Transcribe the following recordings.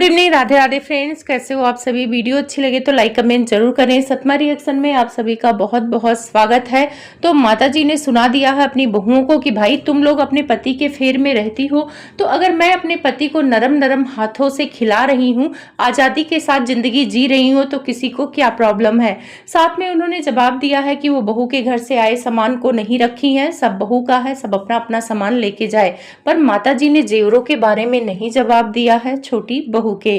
Good evening, Radhe Radhe friends. कैसे हो आप सभी? वीडियो अच्छी लगे तो लाइक कमेंट जरूर करें। सतमा रिएक्शन में आप सभी का बहुत बहुत स्वागत है। तो माता जी ने सुना दिया है अपनी बहुओं को कि भाई तुम लोग अपने पति के फेर में रहती हो, तो अगर मैं अपने पति को नरम नरम हाथों से खिला रही हूँ, आज़ादी के साथ जिंदगी जी रही हूँ, तो किसी को क्या प्रॉब्लम है। साथ में उन्होंने जवाब दिया है कि वो बहू के घर से आए सामान को नहीं रखी है, सब बहू का है, सब अपना अपना सामान लेके जाए। पर माता जी ने जेवरों के बारे में नहीं जवाब दिया है। छोटी बहू के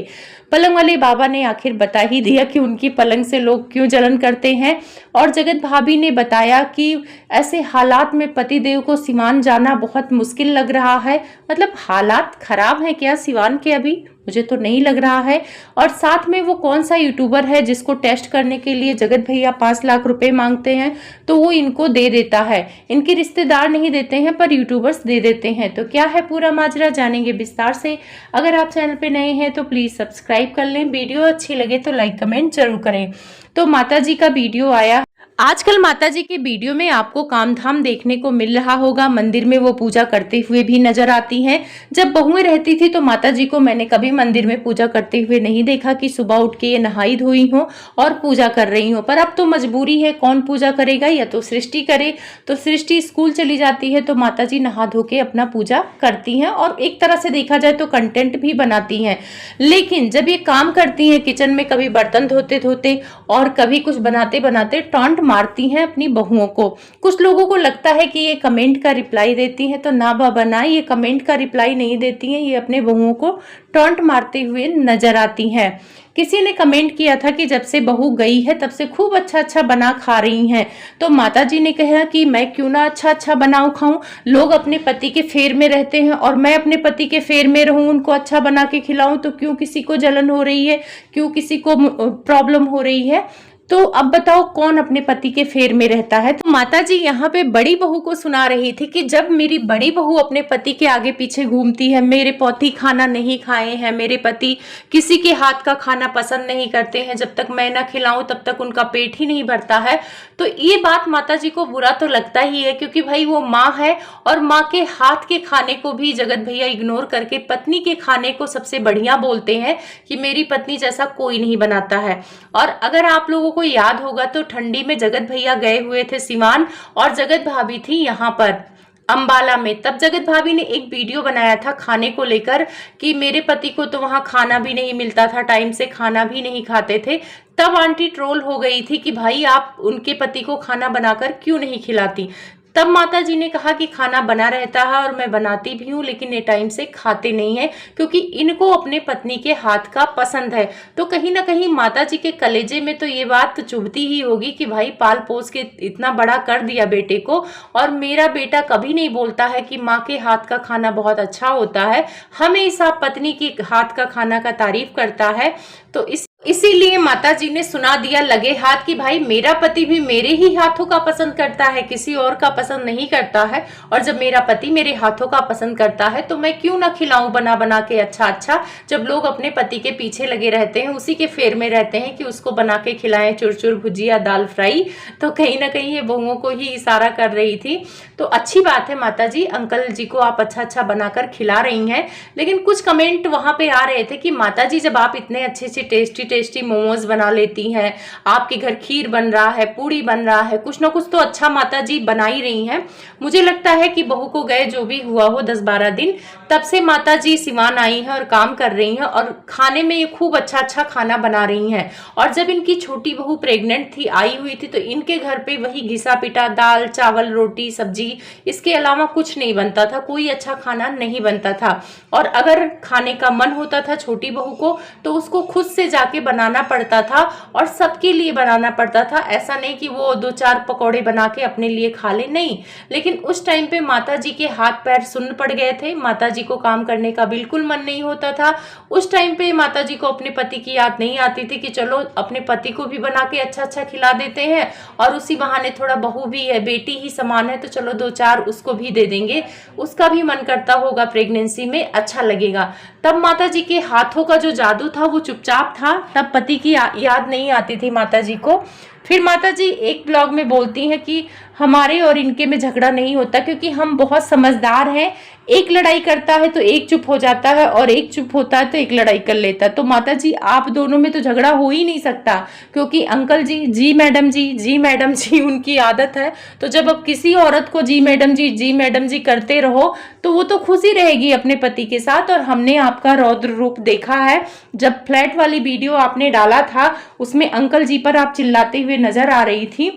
पलंग वाले बाबा ने आखिर बता ही दिया कि उनकी पलंग से लोग क्यों जलन करते हैं। और जगत भाभी ने बताया कि ऐसे हालात में पतिदेव को सिवान जाना बहुत मुश्किल लग रहा है। मतलब हालात खराब हैं क्या सिवान के? अभी मुझे तो नहीं लग रहा है। और साथ में वो कौन सा यूट्यूबर है जिसको टेस्ट करने के लिए जगत भैया 5 लाख रुपए मांगते हैं, तो वो इनको दे देता है। इनके रिश्तेदार नहीं देते हैं पर यूट्यूबर्स दे देते हैं। तो क्या है पूरा माजरा, जानेंगे विस्तार से। अगर आप चैनल पे नए हैं तो प्लीज सब्सक्राइब कर लें। वीडियो अच्छी लगे तो लाइक कमेंट जरूर करें। तो माता जी का वीडियो आया। आजकल माता जी के वीडियो में आपको काम धाम देखने को मिल रहा होगा। मंदिर में वो पूजा करते हुए भी नजर आती हैं। जब बहुएं रहती थी तो माता जी को मैंने कभी मंदिर में पूजा करते हुए नहीं देखा कि सुबह उठ के ये नहाई धोई हो और पूजा कर रही हो। पर अब तो मजबूरी है, कौन पूजा करेगा, या तो सृष्टि करे। तो सृष्टि स्कूल चली जाती है तो माता जी नहा धो के अपना पूजा करती हैं और एक तरह से देखा जाए तो कंटेंट भी बनाती हैं। लेकिन जब ये काम करती हैं किचन में, कभी बर्तन धोते धोते और कभी कुछ बनाते बनाते, टॉन्ट मारती हैं अपनी बहुओं को। कुछ लोगों को लगता है कि ये कमेंट का रिप्लाई देती हैं, तो ना बाबा ना, ये कमेंट का रिप्लाई नहीं देती हैं, ये अपने बहुओं को टॉन्ट मारते हुए नजर आती हैं। किसी ने कमेंट किया था कि जब से बहू गई है तब से खूब अच्छा अच्छा बना खा रही हैं। तो माता जी ने कहा कि मैं क्यों ना अच्छा अच्छा बनाऊं खाऊं। लोग अपने पति के फेर में रहते हैं और मैं अपने पति के फेर में रहूं, उनको अच्छा बना के खिलाऊं, तो क्यों किसी को जलन हो रही है, क्यों किसी को प्रॉब्लम हो रही है। तो अब बताओ कौन अपने पति के फेर में रहता है। तो माता जी यहाँ पे बड़ी बहू को सुना रही थी कि जब मेरी बड़ी बहू अपने पति के आगे पीछे घूमती है, मेरे पति खाना नहीं खाए हैं, मेरे पति किसी के हाथ का खाना पसंद नहीं करते हैं, जब तक मैं ना खिलाऊं तब तक उनका पेट ही नहीं भरता है। तो ये बात माता जी को बुरा तो लगता ही है, क्योंकि भाई वो माँ है और माँ के हाथ के खाने को भी जगत भैया इग्नोर करके पत्नी के खाने को सबसे बढ़िया बोलते हैं कि मेरी पत्नी जैसा कोई नहीं बनाता है। और अगर आप लोगों को याद होगा तो ठंडी में जगत भैया गए हुए थे सिवान और जगत भाभी थी यहाँ पर अंबाला में। तब जगत भाभी ने एक वीडियो बनाया था खाने को लेकर कि मेरे पति को तो वहां खाना भी नहीं मिलता था, टाइम से खाना भी नहीं खाते थे। तब आंटी ट्रोल हो गई थी कि भाई आप उनके पति को खाना बनाकर क्यों नहीं खिलाती। तब माता जी ने कहा कि खाना बना रहता है और मैं बनाती भी हूँ, लेकिन ये टाइम से खाते नहीं है क्योंकि इनको अपने पत्नी के हाथ का पसंद है। तो कहीं ना कहीं माता जी के कलेजे में तो ये बात चुभती ही होगी कि भाई पाल पोस के इतना बड़ा कर दिया बेटे को, और मेरा बेटा कभी नहीं बोलता है कि माँ के हाथ का खाना बहुत अच्छा होता है, हमेशा पत्नी के हाथ का खाना का तारीफ करता है। तो इसीलिए माता जी ने सुना दिया लगे हाथ कि भाई मेरा पति भी मेरे ही हाथों का पसंद करता है, किसी और का पसंद नहीं करता है। और जब मेरा पति मेरे हाथों का पसंद करता है तो मैं क्यों ना खिलाऊं बना बना के अच्छा अच्छा। जब लोग अपने पति के पीछे लगे रहते हैं, उसी के फेर में रहते हैं कि उसको बना के खिलाएं चुरचुर भुजिया दाल फ्राई, तो कहीं ना कहीं ये बहुओं को ही इशारा कर रही थी। तो अच्छी बात है माता जी, अंकल जी को आप अच्छा अच्छा बनाकर खिला रही हैं। लेकिन कुछ कमेंट वहां पे आ रहे थे कि माता जी जब आप इतने अच्छे से टेस्टी टेस्टी मोमोज बना लेती हैं, आपके घर खीर बन रहा है, पूड़ी बन रहा है, कुछ ना कुछ तो अच्छा माता जी बना ही रही हैं। मुझे लगता है कि बहू को गए जो भी हुआ हो 10-12 दिन, तब से माता जी सिवान आई हैं और काम कर रही हैं और खाने में ये खूब अच्छा अच्छा खाना बना रही हैं। और जब इनकी छोटी बहू प्रेग्नेंट थी, आई हुई थी, तो इनके घर पे वही घिसा पिटा दाल चावल रोटी सब्जी, इसके अलावा कुछ नहीं बनता था, कोई अच्छा खाना नहीं बनता था। और अगर खाने का मन होता था छोटी बहू को तो उसको खुद से जाके बनाना पड़ता था और सबके लिए बनाना पड़ता था। ऐसा नहीं कि वो 2-4 पकौड़े बना के अपने लिए खा ले, नहीं। लेकिन उस टाइम पे माता जी के हाथ पैर सुन्न पड़ गए थे, माता जी को काम करने का बिल्कुल मन नहीं होता था। उस टाइम पे माता जी को अपने पति की याद नहीं आती थी कि चलो अपने पति को भी बना के अच्छा अच्छा खिला देते हैं और उसी बहाने थोड़ा बहू भी है, बेटी ही समान है, तो चलो 2-4 उसको भी दे देंगे, उसका भी मन करता होगा प्रेगनेंसी में, अच्छा लगेगा। तब माता जी के हाथों का जो जादू था वो चुपचाप था, तब पति की याद नहीं आती थी माता जी को। फिर माता जी एक ब्लॉग में बोलती हैं कि हमारे और इनके में झगड़ा नहीं होता क्योंकि हम बहुत समझदार हैं, एक लड़ाई करता है तो एक चुप हो जाता है और एक चुप होता है तो एक लड़ाई कर लेता है। तो माता जी आप दोनों में तो झगड़ा हो ही नहीं सकता, क्योंकि अंकल जी जी मैडम जी जी मैडम जी उनकी आदत है। तो जब अब किसी औरत को जी मैडम जी करते रहो तो वो तो खुश ही रहेगी अपने पति के साथ। और हमने आपका रौद्र रूप देखा है, जब फ्लैट वाली वीडियो आपने डाला था उसमें अंकल जी पर आप चिल्लाते हुए नजर आ रही थी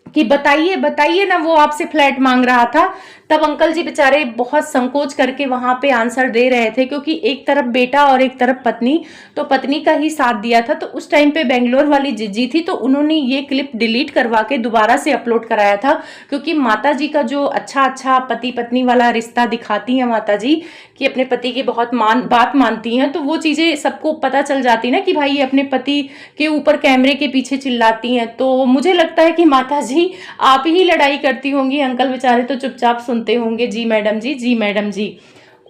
कि बताइए बताइए ना, वो आपसे फ्लैट मांग रहा था। तब अंकल जी बेचारे बहुत संकोच करके वहां पे आंसर दे रहे थे, क्योंकि एक तरफ बेटा और एक तरफ पत्नी, तो पत्नी का ही साथ दिया था। तो उस टाइम पे बेंगलोर वाली जिज्जी थी, तो उन्होंने ये क्लिप डिलीट करवा के दोबारा से अपलोड कराया था, क्योंकि माता जी का जो अच्छा पति पत्नी वाला रिश्ता दिखाती है माता जी, कि अपने पति की बहुत बात मानती हैं, तो वो चीजें सबको पता चल जाती ना कि भाई ये अपने पति के ऊपर कैमरे के पीछे चिल्लाती हैं। तो मुझे लगता है कि माता जी आप ही लड़ाई करती होंगी, अंकल बेचारे तो चुपचाप सुनते होंगे जी मैडम जी जी मैडम जी।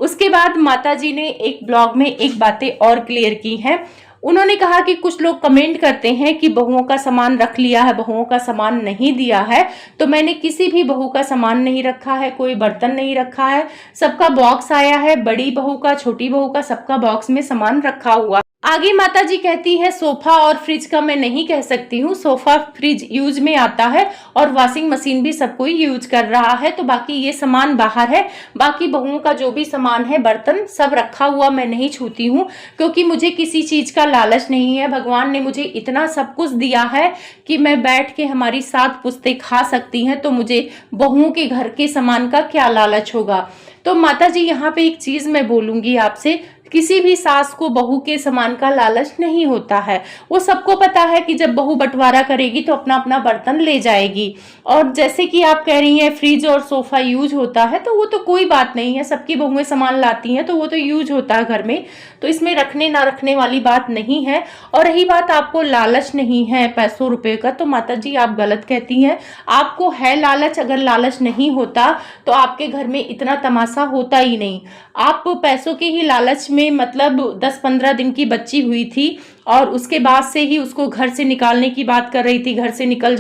उसके बाद माता जी ने एक ब्लॉग में एक बातें और क्लियर की हैं। उन्होंने कहा कि कुछ लोग कमेंट करते हैं कि बहुओं का सामान रख लिया है, बहुओं का सामान नहीं दिया है। तो मैंने किसी भी बहू का सामान नहीं रखा है, कोई बर्तन नहीं रखा है, सबका बॉक्स आया है, बड़ी बहू का छोटी बहू का सबका बॉक्स में सामान रखा हुआ। आगे माता जी कहती है सोफा और फ्रिज का मैं नहीं कह सकती हूँ, सोफा फ्रिज यूज में आता है और वॉशिंग मशीन भी सब कोई यूज कर रहा है, तो बाकी ये सामान बाहर है। बाकी बहुओं का जो भी सामान है, बर्तन सब रखा हुआ मैं नहीं छूती हूँ, क्योंकि मुझे किसी चीज का लालच नहीं है। भगवान ने मुझे इतना सब कुछ दिया है कि मैं बैठ के हमारी 7 पुश्तें खा सकती हैं, तो मुझे बहुओं के घर के सामान का क्या लालच होगा। तो माता जी यहाँ पे एक चीज मैं बोलूंगी आपसे, किसी भी सास को बहू के सामान का लालच नहीं होता है। वो सबको पता है कि जब बहू बंटवारा करेगी तो अपना अपना बर्तन ले जाएगी। और जैसे कि आप कह रही हैं फ्रिज और सोफा यूज होता है, तो वो तो कोई बात नहीं है, सबकी बहुएं सामान लाती हैं तो वो तो यूज होता है घर में, तो इसमें रखने ना रखने वाली बात नहीं है। और रही बात आपको लालच नहीं है पैसों रुपए का, तो माता जी आप गलत कहती हैं। आपको है लालच, अगर लालच नहीं होता तो आपके घर में इतना तमाशा होता ही नहीं। आप पैसों के ही लालच में, मतलब 10-15 दिन की बच्ची हुई थी और उसके बाद से ही उसको घर से निकालने की बात कर रही थी, घर से निकल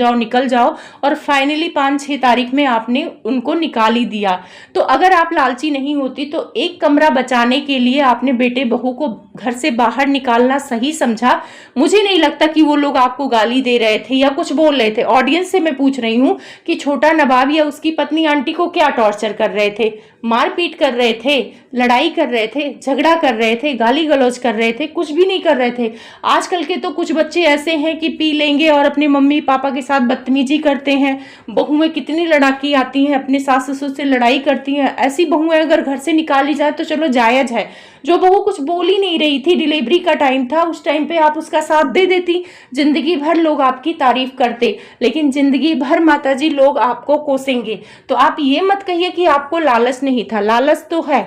जाओ, और फाइनली 5-6 तारीख में आपने उनको निकाल ही दिया। तो अगर आप लालची नहीं होती तो एक कमरा बचाने के लिए आपने बेटे बहू को घर से बाहर निकालना सही समझा। मुझे नहीं लगता कि वो लोग आपको गाली दे रहे थे या कुछ बोल रहे थे। ऑडियंस से मैं पूछ रही हूँ कि छोटा नवाब या उसकी पत्नी आंटी को क्या टॉर्चर कर रहे थे, मारपीट कर रहे थे, लड़ाई कर रहे थे, झगड़ा कर रहे थे, गाली गलौज कर रहे थे? कुछ भी नहीं कर रहे थे। आजकल के तो कुछ बच्चे ऐसे हैं कि पी लेंगे और अपने मम्मी पापा के साथ बदतमीजी करते हैं। बहुएं कितनी लड़ाकी आती हैं, अपने सास ससुर से लड़ाई करती हैं। ऐसी बहुएं अगर घर से निकाली जाए तो चलो जायज है। जो बहू कुछ बोल ही नहीं रही थी, डिलीवरी का टाइम था, उस टाइम पे आप उसका साथ दे देती, जिंदगी भर लोग आपकी तारीफ करते, लेकिन जिंदगी भर माताजी लोग आपको कोसेंगे। तो आप ये मत कहिए कि आपको लालच नहीं था, लालच तो है।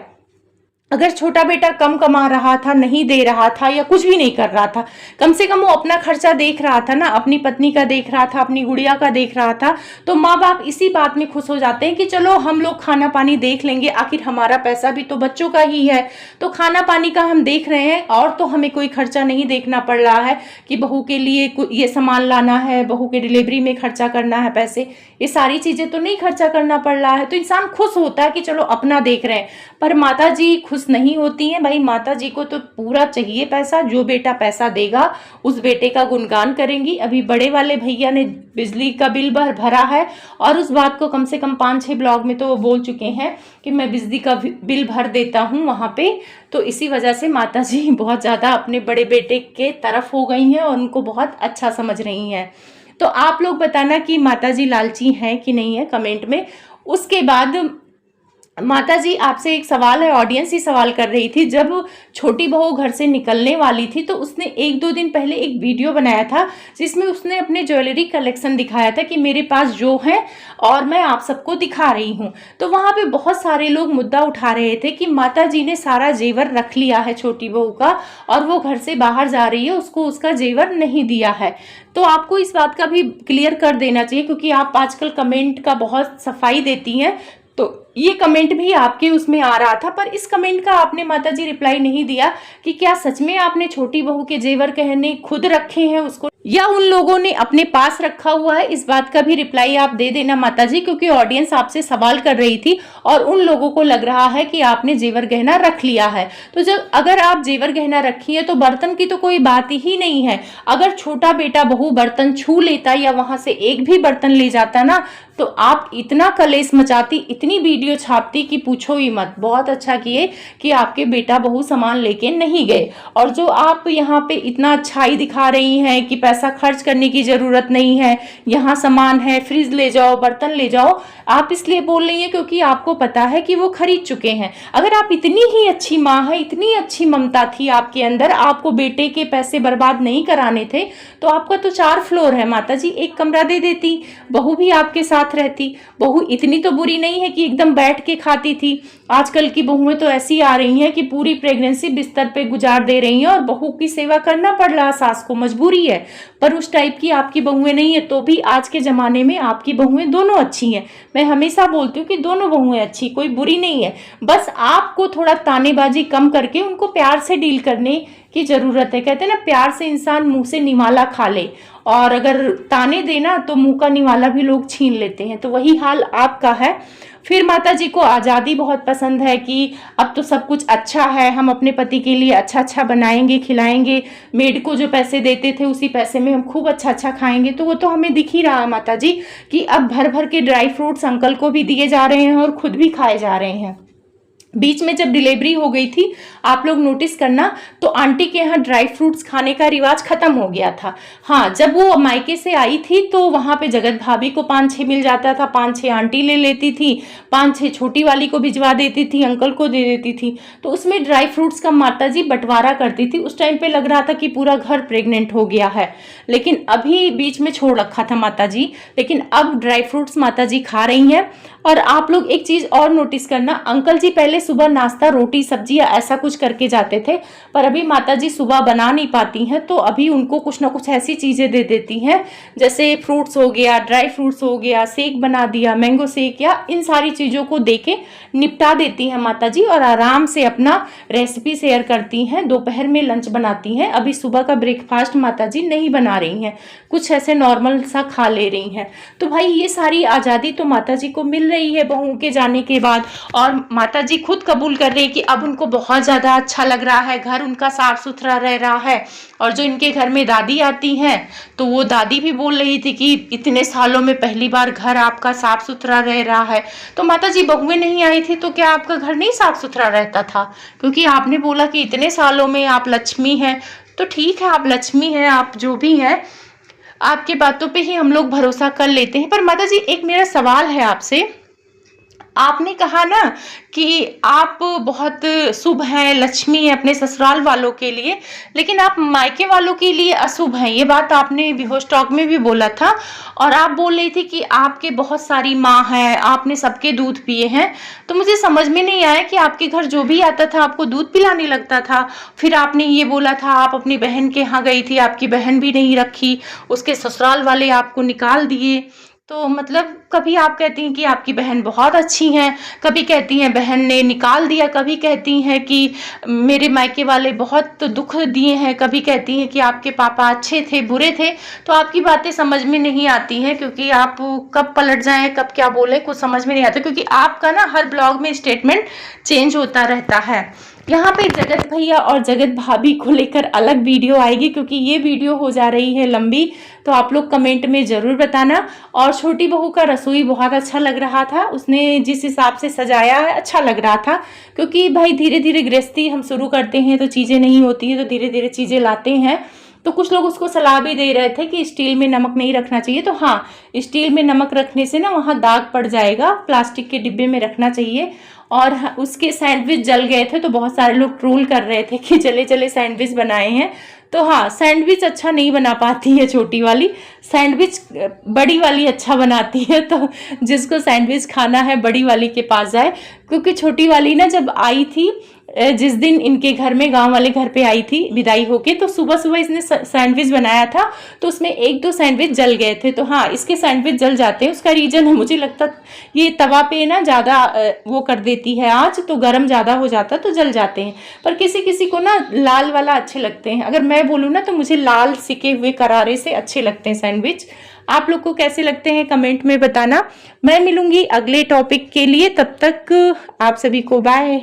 अगर छोटा बेटा कम कमा रहा था, नहीं दे रहा था या कुछ भी नहीं कर रहा था, कम से कम वो अपना खर्चा देख रहा था ना, अपनी पत्नी का देख रहा था, अपनी गुड़िया का देख रहा था, तो माँ बाप इसी बात में खुश हो जाते हैं कि चलो हम लोग खाना पानी देख लेंगे, आखिर हमारा पैसा भी तो बच्चों का ही है, तो खाना पानी का हम देख रहे हैं और तो हमें कोई खर्चा नहीं देखना पड़ रहा है कि बहू के लिए ये सामान लाना है, बहू के डिलीवरी में खर्चा करना है पैसे, ये सारी चीजें तो नहीं खर्चा करना पड़ रहा है। तो इंसान खुश होता है कि चलो अपना देख रहे हैं। पर माता जी खुश नहीं होती हैं भाई। माता जी को तो पूरा चाहिए पैसा, जो बेटा पैसा देगा उस बेटे का गुणगान करेंगी। अभी बड़े वाले भैया ने बिजली का बिल भरा है और उस बात को कम से कम 5-6 ब्लॉग में तो वो बोल चुके हैं कि मैं बिजली का बिल भर देता हूँ वहां पे। तो इसी वजह से माता जी बहुत ज्यादा अपने बड़े बेटे के तरफ हो गई हैं और उनको बहुत अच्छा समझ रही हैं। तो आप लोग बताना कि माता जी लालची हैं कि नहीं है, कमेंट में। उसके बाद माता जी आपसे एक सवाल है, ऑडियंस ही सवाल कर रही थी, जब छोटी बहू घर से निकलने वाली थी तो उसने 1-2 दिन पहले एक वीडियो बनाया था जिसमें उसने अपने ज्वेलरी कलेक्शन दिखाया था कि मेरे पास जो है और मैं आप सबको दिखा रही हूँ। तो वहां पे बहुत सारे लोग मुद्दा उठा रहे थे कि माता जी ने सारा जेवर रख लिया है छोटी बहू का और वो घर से बाहर जा रही है, उसको उसका जेवर नहीं दिया है। तो आपको इस बात का भी क्लियर कर देना चाहिए, क्योंकि आप आजकल कमेंट का बहुत सफाई देती हैं, तो ये कमेंट भी आपके उसमें आ रहा था। पर इस कमेंट का आपने माता जी रिप्लाई नहीं दिया कि क्या सच में आपने छोटी बहू के जेवर गहने खुद रखे हैं, उसको या उन लोगों ने अपने पास रखा हुआ है, इस बात का भी रिप्लाई आप दे देना माता जी, क्योंकि ऑडियंस आपसे सवाल कर रही थी और उन लोगों को लग रहा है कि आपने जेवर गहना रख लिया है। तो जब अगर आप जेवर गहना रखी है तो बर्तन की तो कोई बात ही नहीं है। अगर छोटा बेटा बहू बर्तन छू लेता या वहां से एक भी बर्तन ले जाता ना, तो आप इतना कलेश मचाती, इतनी वीडियो छापती कि पूछो ही मत। बहुत अच्छा किए कि आपके बेटा बहू सामान लेके नहीं गए। और जो आप यहाँ पे इतना अच्छाई दिखा रही हैं कि पैसा खर्च करने की जरूरत नहीं है, यहाँ सामान है, फ्रिज ले जाओ, बर्तन ले जाओ, आप इसलिए बोल रही हैं क्योंकि आपको पता है कि वो खरीद चुके हैं। अगर आप इतनी ही अच्छी माँ है, इतनी अच्छी ममता थी आपके अंदर, आपको बेटे के पैसे बर्बाद नहीं कराने थे, तो आपका तो 4 फ्लोर है माता जी, एक कमरा दे देती, बहू भी आपके साथ रहती। बहू इतनी तो बुरी नहीं है कि एकदम बैठ के खाती थी। आजकल की बहुएं तो ऐसी आ रही हैं कि पूरी प्रेगनेंसी बिस्तर पे गुजार दे रही हैं और बहू की सेवा करना पड़ रहा, सास को मजबूरी है। पर उस टाइप की आपकी बहुएं नहीं है। तो भी आज के जमाने में आपकी बहुएं दोनों अच्छी हैं। मैं हमेशा बोलती हूँ कि दोनों बहुएं अच्छी, कोई बुरी नहीं है। बस आपको थोड़ा तानेबाजी कम करके उनको प्यार से डील करने की जरूरत है। कहते हैं ना, प्यार से इंसान मुंह से निवाला खा ले, और अगर ताने देना तो मुंह का निवाला भी लोग छीन लेते हैं। तो वही हाल आपका है। फिर माता जी को आज़ादी बहुत पसंद है कि अब तो सब कुछ अच्छा है, हम अपने पति के लिए अच्छा अच्छा बनाएंगे, खिलाएंगे, मेड को जो पैसे देते थे उसी पैसे में हम खूब अच्छा अच्छा खाएंगे। तो वो तो हमें दिख ही रहा माता जी कि अब भर भर के ड्राई फ्रूट्स अंकल को भी दिए जा रहे हैं और खुद भी खाए जा रहे हैं। बीच में जब डिलीवरी हो गई थी, आप लोग नोटिस करना, तो आंटी के यहाँ ड्राई फ्रूट्स खाने का रिवाज खत्म हो गया था। हाँ, जब वो मायके से आई थी तो वहां पे जगत भाभी को 5-6 मिल जाता था, 5-6 आंटी ले लेती थी, 5-6 छोटी वाली को भिजवा देती थी, अंकल को दे देती थी। तो उसमें ड्राई फ्रूट्स का माता जी बंटवारा करती थी। उस टाइम पे लग रहा था कि पूरा घर प्रेग्नेंट हो गया है, लेकिन अभी बीच में छोड़ रखा था माता जी, लेकिन अब ड्राई फ्रूट्स माता जी खा रही हैं। और आप लोग एक चीज और नोटिस करना, अंकल जी पहले सुबह नाश्ता रोटी सब्जी या ऐसा कुछ करके जाते थे, पर अभी माता जी सुबह बना नहीं पाती हैं, तो अभी उनको कुछ ना कुछ ऐसी चीजें दे देती हैं, जैसे फ्रूट्स हो गया, ड्राई फ्रूट्स हो गया, शेक बना दिया, मैंगो शेक, या इन सारी चीजों को देके निपटा देती हैं माता जी, और आराम से अपना रेसिपी शेयर करती हैं। दोपहर में लंच बनाती हैं। अभी सुबह का ब्रेकफास्ट माता जी नहीं बना रही हैं, कुछ ऐसे नॉर्मल सा खा ले रही हैं। तो भाई ये सारी आज़ादी तो माता जी को मिल रही है बहू के जाने के बाद। और माता जी खुद कबूल कर रही है कि अब उनको बहुत ज़्यादा अच्छा लग रहा है, घर उनका साफ सुथरा रह रहा है। और जो इनके घर में दादी आती हैं, तो वो दादी भी बोल रही थी कि इतने सालों में पहली बार घर आपका साफ सुथरा रह रहा है। तो माता जी बहुएं नहीं आई थी तो क्या आपका घर नहीं साफ सुथरा रहता था? क्योंकि आपने बोला कि इतने सालों में आप लक्ष्मी हैं, तो ठीक है, आप लक्ष्मी हैं, आप जो भी हैं, आपके बातों पे ही हम लोग भरोसा कर लेते हैं। पर माता जी एक मेरा सवाल है आपसे, आपने कहा ना कि आप बहुत शुभ हैं, लक्ष्मी हैं अपने ससुराल वालों के लिए, लेकिन आप मायके वालों के लिए अशुभ हैं। ये बात आपने बेहोश टॉक में भी बोला था। और आप बोल रही थी कि आपके बहुत सारी माँ हैं, आपने सबके दूध पिए हैं। तो मुझे समझ में नहीं आया कि आपके घर जो भी आता था आपको दूध पिलाने लगता था। फिर आपने ये बोला था आप अपनी बहन के यहाँ गई थी, आपकी बहन भी नहीं रखी, उसके ससुराल वाले आपको निकाल दिए। तो मतलब कभी आप कहती हैं कि आपकी बहन बहुत अच्छी हैं, कभी कहती हैं बहन ने निकाल दिया, कभी कहती हैं कि मेरे मायके वाले बहुत दुख दिए हैं, कभी कहती हैं कि आपके पापा अच्छे थे, बुरे थे। तो आपकी बातें समझ में नहीं आती हैं, क्योंकि आप कब पलट जाएं, कब क्या बोले, कुछ समझ में नहीं आता, क्योंकि आपका ना हर ब्लॉग में स्टेटमेंट चेंज होता रहता है। यहाँ पे जगत भैया और जगत भाभी को लेकर अलग वीडियो आएगी, क्योंकि ये वीडियो हो जा रही है लंबी। तो आप लोग कमेंट में ज़रूर बताना। और छोटी बहू का रसोई बहुत अच्छा लग रहा था, उसने जिस हिसाब से सजाया है अच्छा लग रहा था। क्योंकि भाई धीरे धीरे गृहस्थी हम शुरू करते हैं तो चीज़ें नहीं होती हैं, तो धीरे धीरे चीज़ें लाते हैं। तो कुछ लोग उसको सलाह भी दे रहे थे कि स्टील में नमक नहीं रखना चाहिए। तो हाँ, स्टील में नमक रखने से ना वहाँ दाग पड़ जाएगा, प्लास्टिक के डिब्बे में रखना चाहिए। और उसके सैंडविच जल गए थे तो बहुत सारे लोग ट्रोल कर रहे थे कि जले जले सैंडविच बनाए हैं। तो हाँ, सैंडविच अच्छा नहीं बना पाती है छोटी वाली, सैंडविच बड़ी वाली अच्छा बनाती है। तो जिसको सैंडविच खाना है बड़ी वाली के पास जाए, क्योंकि छोटी वाली ना जब आई थी जिस दिन इनके घर में गांव वाले घर पे आई थी विदाई होके, तो सुबह सुबह इसने सैंडविच बनाया था, तो उसमें 1-2 सैंडविच जल गए थे। तो हाँ, इसके सैंडविच जल जाते हैं, उसका रीजन है मुझे लगता ये तवा पे ना ज़्यादा वो कर देती है आँच, तो गर्म ज़्यादा हो जाता है तो जल जाते हैं। पर किसी किसी को ना लाल वाला अच्छे लगते हैं। अगर मैं बोलूँ ना तो मुझे लाल सिके हुए करारे से अच्छे लगते हैं सैंडविच। आप लोग को कैसे लगते हैं कमेंट में बताना। मैं मिलूंगी अगले टॉपिक के लिए, तब तक आप सभी को बाय।